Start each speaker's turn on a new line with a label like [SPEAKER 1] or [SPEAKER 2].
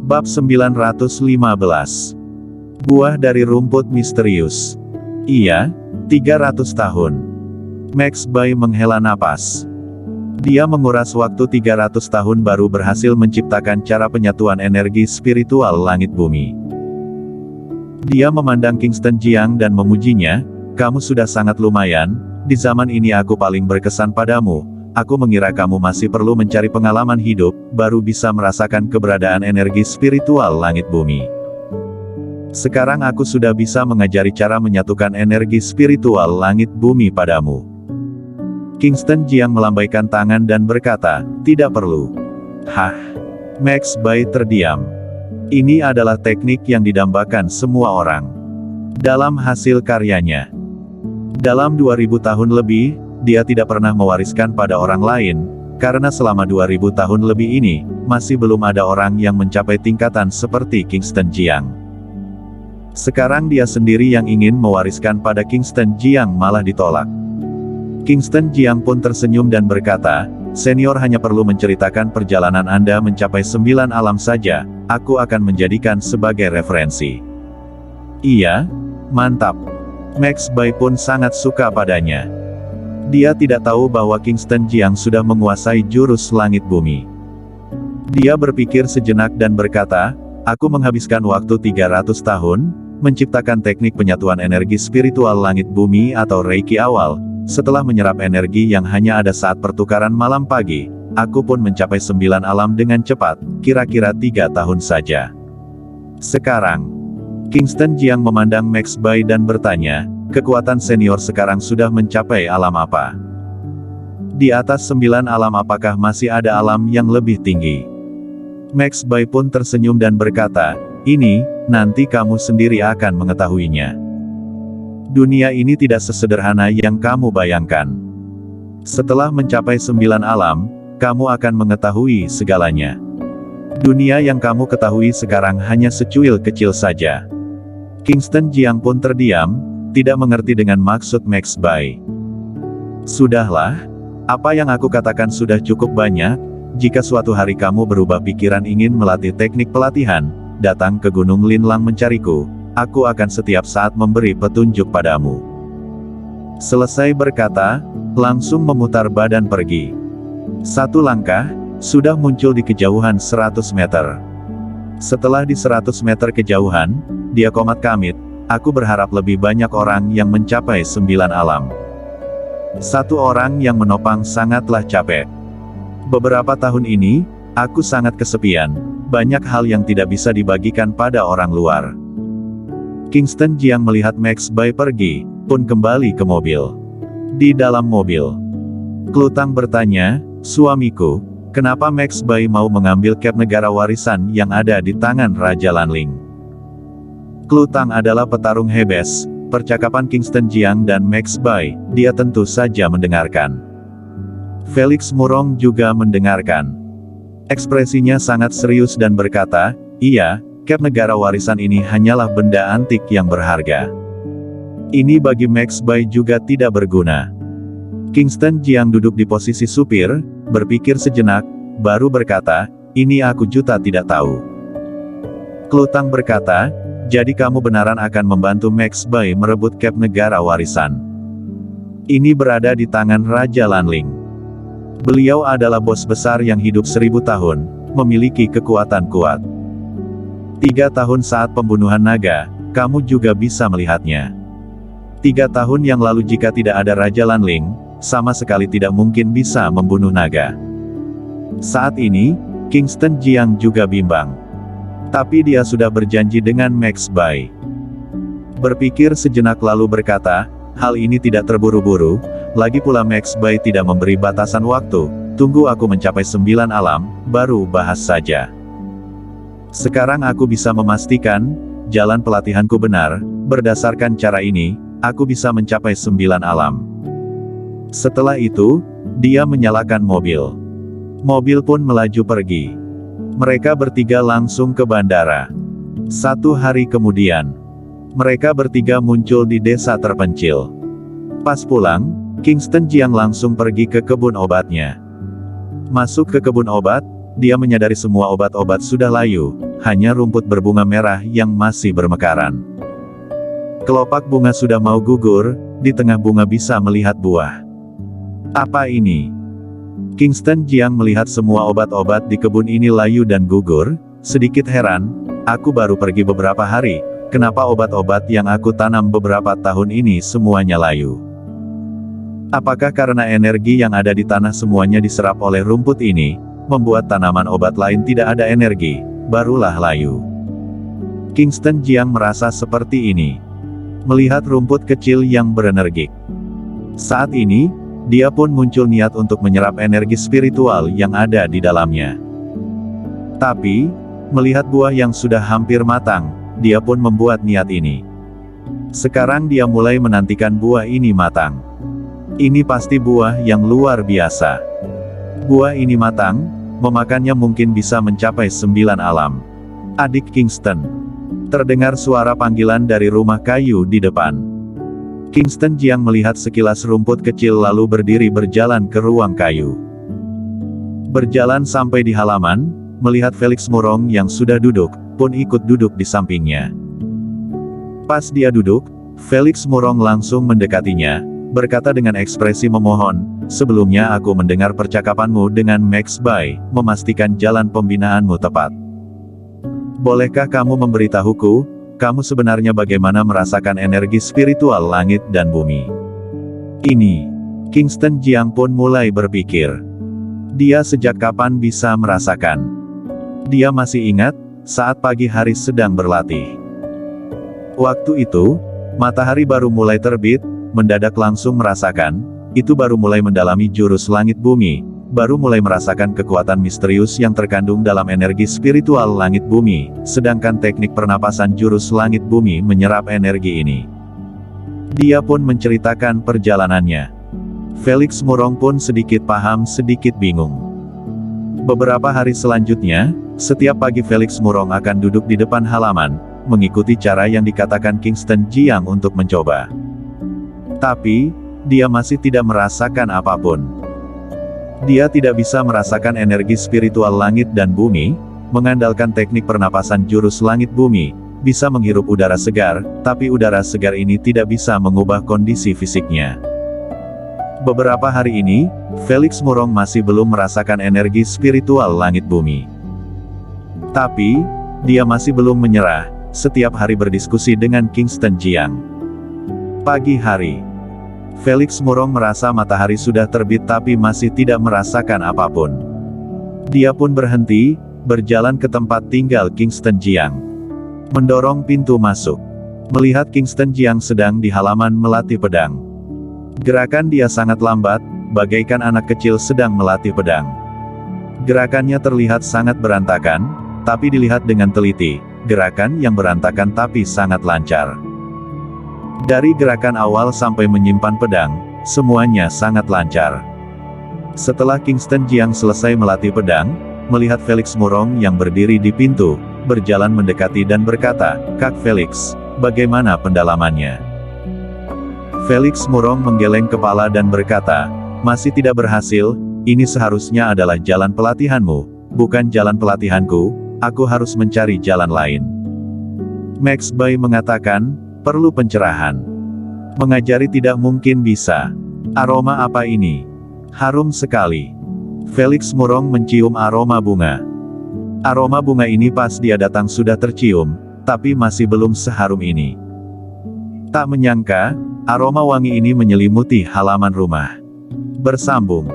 [SPEAKER 1] Bab 915. Buah dari rumput misterius. Iya, 300 tahun. Max Bai menghela napas. Dia menguras waktu 300 tahun baru berhasil menciptakan cara penyatuan energi spiritual langit bumi. Dia memandang Kingston Jiang dan memujinya, "Kamu sudah sangat lumayan, di zaman ini aku paling berkesan padamu. Aku mengira kamu masih perlu mencari pengalaman hidup, baru bisa merasakan keberadaan energi spiritual langit bumi. Sekarang aku sudah bisa mengajari cara menyatukan energi spiritual langit bumi padamu." Kingston Jiang melambaikan tangan dan berkata, "Tidak perlu." Hah? Max Bai terdiam. Ini adalah teknik yang didambakan semua orang. Dalam hasil karyanya. Dalam 2000 tahun lebih, dia tidak pernah mewariskan pada orang lain, karena selama 2000 tahun lebih ini, masih belum ada orang yang mencapai tingkatan seperti Kingston Jiang. Sekarang dia sendiri yang ingin mewariskan pada Kingston Jiang malah ditolak. Kingston Jiang pun tersenyum dan berkata, "Senior hanya perlu menceritakan perjalanan Anda mencapai 9 alam saja, aku akan menjadikan sebagai referensi." Iya, mantap. Max Bai pun sangat suka padanya. Dia tidak tahu bahwa Kingston Jiang sudah menguasai jurus langit bumi. Dia berpikir sejenak dan berkata, "Aku menghabiskan waktu 300 tahun, menciptakan teknik penyatuan energi spiritual langit bumi atau Reiki awal. Setelah menyerap energi yang hanya ada saat pertukaran malam pagi, aku pun mencapai 9 alam dengan cepat, kira-kira 3 tahun saja. Sekarang." Kingston Jiang memandang Max Bai dan bertanya, "Kekuatan senior sekarang sudah mencapai alam apa? Di atas 9 alam apakah masih ada alam yang lebih tinggi?" Max Bai pun tersenyum dan berkata, "Ini, nanti kamu sendiri akan mengetahuinya. Dunia ini tidak sesederhana yang kamu bayangkan. Setelah mencapai 9 alam, kamu akan mengetahui segalanya. Dunia yang kamu ketahui sekarang hanya secuil kecil saja." Kingston Jiang pun terdiam, tidak mengerti dengan maksud Max Bai. "Sudahlah. Apa yang aku katakan sudah cukup banyak. Jika suatu hari kamu berubah pikiran ingin melatih teknik pelatihan, datang ke Gunung Linlang mencariku. Aku akan setiap saat memberi petunjuk padamu." Selesai berkata, langsung memutar badan pergi. Satu langkah, sudah muncul di kejauhan 100 meter. Setelah di 100 meter kejauhan, dia komat kamit, "Aku berharap lebih banyak orang yang mencapai 9 alam. Satu orang yang menopang sangatlah capek. Beberapa tahun ini, aku sangat kesepian, banyak hal yang tidak bisa dibagikan pada orang luar." Kingston Jiang melihat Max Bai pergi, pun kembali ke mobil. Di dalam mobil, Klutang bertanya, "Suamiku, kenapa Max Bai mau mengambil cap negara warisan yang ada di tangan Raja Lanling?" Klutang adalah petarung Hebes. Percakapan Kingston Jiang dan Max Bai, dia tentu saja mendengarkan. Felix Murong juga mendengarkan. Ekspresinya sangat serius dan berkata, "Iya, cap negara warisan ini hanyalah benda antik yang berharga. Ini bagi Max Bai juga tidak berguna." Kingston Jiang duduk di posisi supir, berpikir sejenak, baru berkata, "Ini aku juga tidak tahu." Klutang berkata, "Jadi kamu benaran akan membantu Max Bai merebut cap negara warisan. Ini berada di tangan Raja Lanling. Beliau adalah bos besar yang hidup 1000 tahun, memiliki kekuatan kuat. 3 tahun saat pembunuhan naga, kamu juga bisa melihatnya. 3 tahun yang lalu jika tidak ada Raja Lanling, sama sekali tidak mungkin bisa membunuh naga." Saat ini, Kingston Jiang juga bimbang. Tapi dia sudah berjanji dengan Max Bai. Berpikir sejenak lalu berkata, "Hal ini tidak terburu-buru, lagi pula Max Bai tidak memberi batasan waktu, tunggu aku mencapai 9 alam, baru bahas saja. Sekarang aku bisa memastikan, jalan pelatihanku benar, berdasarkan cara ini, aku bisa mencapai 9 alam." Setelah itu, dia menyalakan mobil. Mobil pun melaju pergi. Mereka bertiga langsung ke bandara. 1 hari kemudian, mereka bertiga muncul di desa terpencil. Pas pulang, Kingston Jiang langsung pergi ke kebun obatnya. Masuk ke kebun obat, dia menyadari semua obat-obat sudah layu, hanya rumput berbunga merah yang masih bermekaran. Kelopak bunga sudah mau gugur, di tengah bunga bisa melihat buah. Apa ini? Kingston Jiang melihat semua obat-obat di kebun ini layu dan gugur, sedikit heran, aku baru pergi beberapa hari, kenapa obat-obat yang aku tanam beberapa tahun ini semuanya layu? Apakah karena energi yang ada di tanah semuanya diserap oleh rumput ini, membuat tanaman obat lain tidak ada energi, barulah layu? Kingston Jiang merasa seperti ini. Melihat rumput kecil yang berenergik. Saat ini, dia pun muncul niat untuk menyerap energi spiritual yang ada di dalamnya. Tapi, melihat buah yang sudah hampir matang, dia pun membuat niat ini. Sekarang dia mulai menantikan buah ini matang. Ini pasti buah yang luar biasa. Buah ini matang, memakannya mungkin bisa mencapai 9 alam. Adik Kingston. Terdengar suara panggilan dari rumah kayu di depan. Kingston Jiang melihat sekilas rumput kecil lalu berdiri berjalan ke ruang kayu. Berjalan sampai di halaman, melihat Felix Murong yang sudah duduk, pun ikut duduk di sampingnya. Pas dia duduk, Felix Murong langsung mendekatinya, berkata dengan ekspresi memohon, sebelumnya aku mendengar percakapanmu dengan Max Bai, memastikan jalan pembinaanmu tepat. Bolehkah kamu memberitahuku, kamu sebenarnya bagaimana merasakan energi spiritual langit dan bumi? Ini. Kingston Jiang pun mulai berpikir. Dia sejak kapan bisa merasakan? Dia masih ingat, saat pagi hari sedang berlatih. Waktu itu, matahari baru mulai terbit, mendadak langsung merasakan, itu baru mulai mendalami jurus langit bumi, baru mulai merasakan kekuatan misterius yang terkandung dalam energi spiritual langit bumi, sedangkan teknik pernapasan jurus langit bumi menyerap energi ini. Dia pun menceritakan perjalanannya. Felix Murong pun sedikit paham sedikit bingung. Beberapa hari selanjutnya, setiap pagi Felix Murong akan duduk di depan halaman, mengikuti cara yang dikatakan Kingston Jiang untuk mencoba. Tapi, dia masih tidak merasakan apapun. Dia tidak bisa merasakan energi spiritual langit dan bumi, mengandalkan teknik pernapasan jurus langit bumi, bisa menghirup udara segar, tapi udara segar ini tidak bisa mengubah kondisi fisiknya. Beberapa hari ini, Felix Murong masih belum merasakan energi spiritual langit bumi. Tapi, dia masih belum menyerah, setiap hari berdiskusi dengan Kingston Jiang. Pagi hari. Felix Murong merasa matahari sudah terbit tapi masih tidak merasakan apapun. Dia pun berhenti, berjalan ke tempat tinggal Kingston Jiang. Mendorong pintu masuk. Melihat Kingston Jiang sedang di halaman melatih pedang. Gerakan dia sangat lambat, bagaikan anak kecil sedang melatih pedang. Gerakannya terlihat sangat berantakan, tapi dilihat dengan teliti, gerakan yang berantakan tapi sangat lancar. Dari gerakan awal sampai menyimpan pedang, semuanya sangat lancar. Setelah Kingston Jiang selesai melatih pedang, melihat Felix Murong yang berdiri di pintu, berjalan mendekati dan berkata, "Kak Felix, bagaimana pendalamannya?" Felix Murong menggeleng kepala dan berkata, "Masih tidak berhasil, ini seharusnya adalah jalan pelatihanmu, bukan jalan pelatihanku, aku harus mencari jalan lain." Max Bai mengatakan, "Perlu pencerahan. Mengajari tidak mungkin bisa. Aroma apa ini? Harum sekali." Felix Murong mencium aroma bunga. Aroma bunga ini pas dia datang sudah tercium, tapi masih belum seharum ini. Tak menyangka, aroma wangi ini menyelimuti halaman rumah. Bersambung.